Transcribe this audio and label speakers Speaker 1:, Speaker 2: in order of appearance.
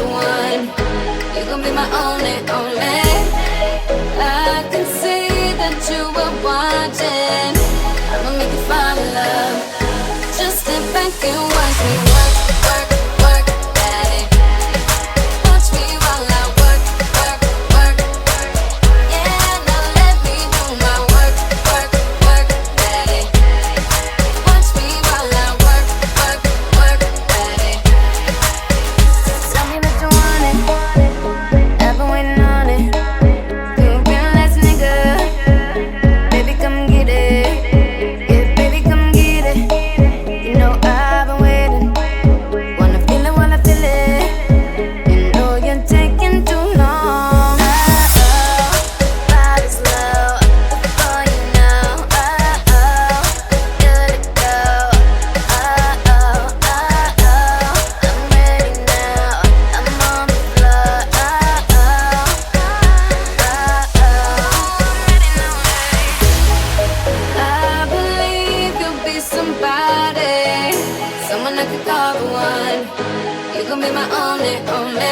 Speaker 1: the one. You gon' be my only, only. I can see that you were watching. I'ma make you fall in love. Just sit back and watch me work, work, work, daddy. Watch me while I work, work, work. Yeah, now let me do my work, work, work, daddy. Watch me while I work, work, work, daddy. Tell me that you want it. I've been waiting on it. You a real ass nigga. Baby, come get it. Yeah, baby, come get it. You know I've been waiting. Wanna feel it while I feel it. You know you're taking too long. Body's low before you know. Good to go. I'm ready now. I'm on the floor. I believe you'll be somebody, someone I could call the one. You gon' be my only, only.